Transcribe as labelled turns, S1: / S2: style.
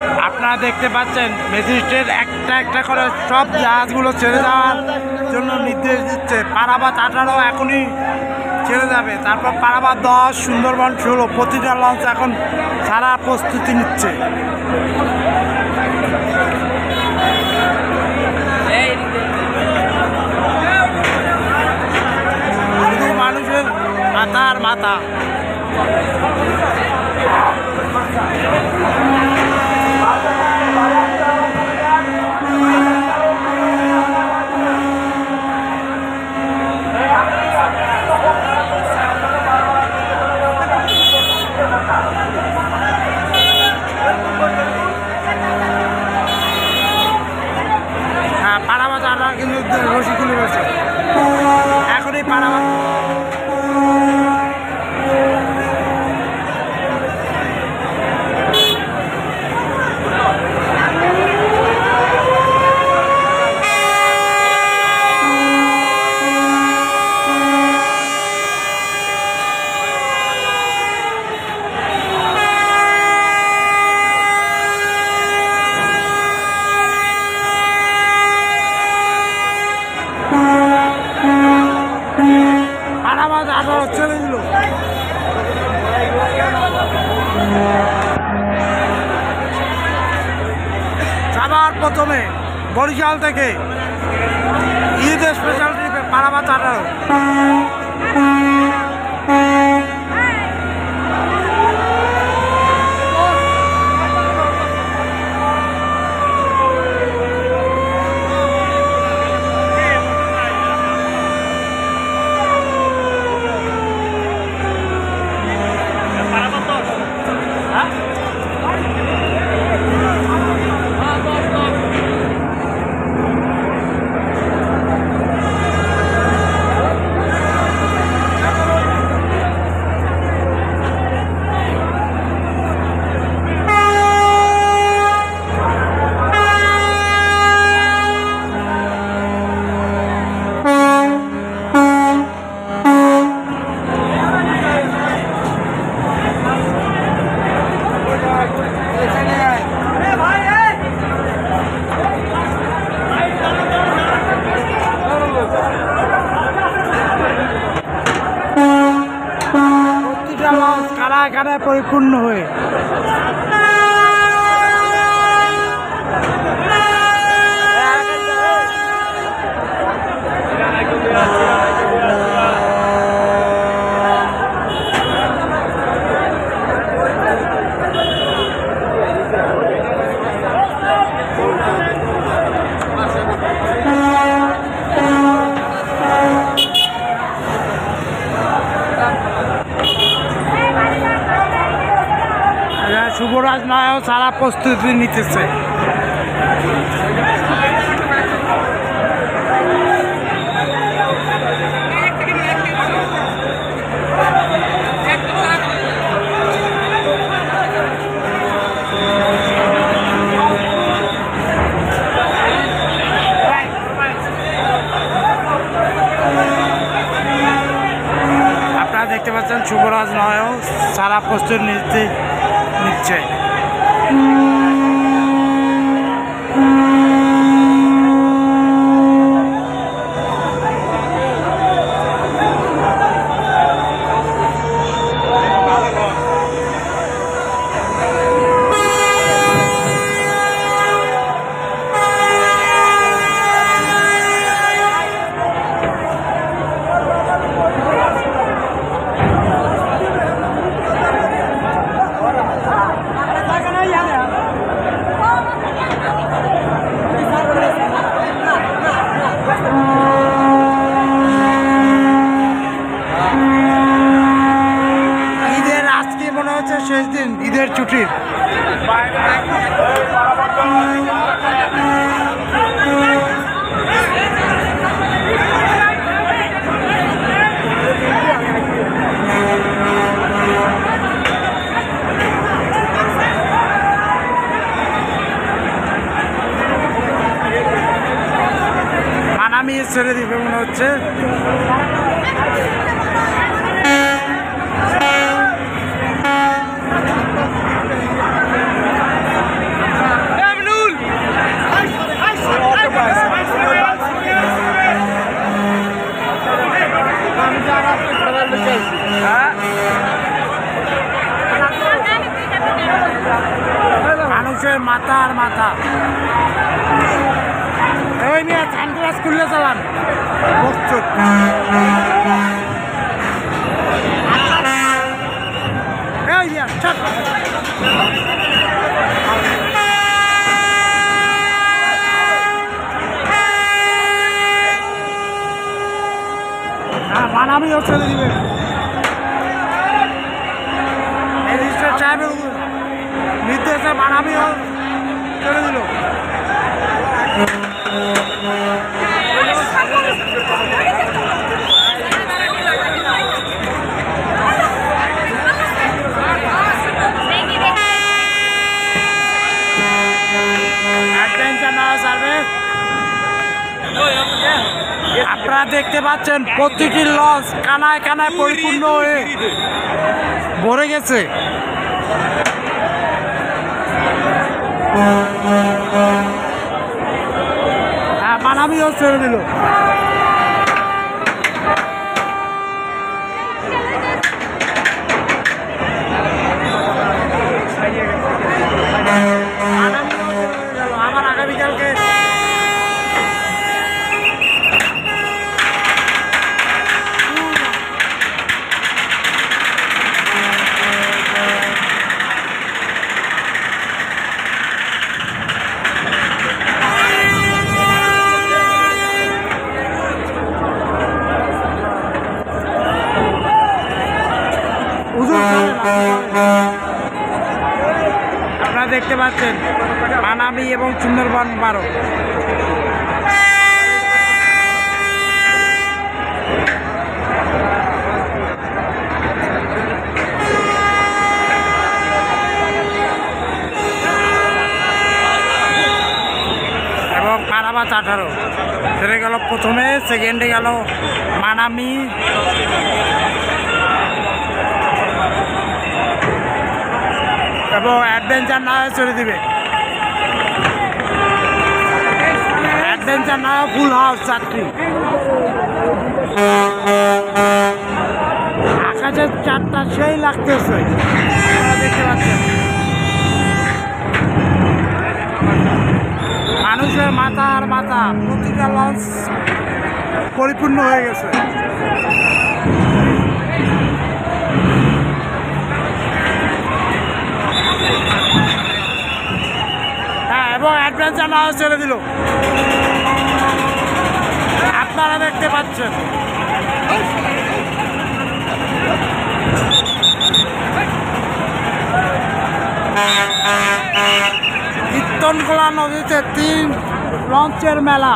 S1: আপনারা দেখতে পাচ্ছেন ম্যাজিস্ট্রেট একটা একটা করে সব জাহাজগুলো ছেড়ে দেওয়ার জন্য নির্দেশ দিচ্ছে। পারাবাত 18 এখনই ছেড়ে যাবে, তারপর পারাবাত 10, সুন্দরবন 16, প্রতিটা লঞ্চ এখন সারা প্রস্তুতি নিচ্ছে। শুধু মানুষের মাথা আর মাথা। হ্যাঁ, পারাবাত 18 কিন্তু রশি খুলে রয়েছে এখনই পারাবাত। পারাবাত 18 ছেড়ে দিল। সবার প্রথমে বরিশাল থেকে ঈদের স্পেশাল ট্রিপে পারাবাত 18। প্রতিটা লঞ্চ কারায় কারায় পরিপূর্ণ হয়ে শুভরাজ নায়ক সারা প্রস্তুতি নিতেছে। আপনারা দেখতে পাচ্ছেন শুভরাজ নায়ক সারা প্রস্তুতি নিচ্ছে। শেষ দিন ঈদের ছুটির। মানামি ছেড়ে দিবে মনে হচ্ছে। মানুষের মাথা আর মাথা। ওই নিয়ে সানগ্লাস খুললে চালান বকচোদ। মানামিও ছেড়ে দিবে রেজিস্ট্রার সাহেবের নির্দেশে, মানামিও ছেড়ে দিল। আপনারা দেখতে পাচ্ছেন প্রতিটি লঞ্চ কানায় কানায় পরিপূর্ণ হয়ে ভরে গেছে। মানামিও ছেড়ে দিল। আবার আগামীকালকে আপনারা দেখতে পাচ্ছেন মানামি এবং সুন্দরবন 12। এবং পারাবাত 18 ছেড়ে গেল প্রথমে, সেকেন্ডে গেল মানামি, এবং অ্যাডভেঞ্চার না ছেড়ে দিবে। অ্যাডভেঞ্চার না ফুল হাউস যাত্রী। আকাশের চারটা সেই লাগতেছে, দেখতে পাচ্ছেন। মানুষের মাথা আর মাথা, প্রতিটা লঞ্চ পরিপূর্ণ হয়ে গেছে। এবং অ্যাডভেঞ্চার না ছেড়ে দিল, আপনারা দেখতে পাচ্ছেন। কীর্তনখোলা নদীতে 3 লঞ্চের মেলা।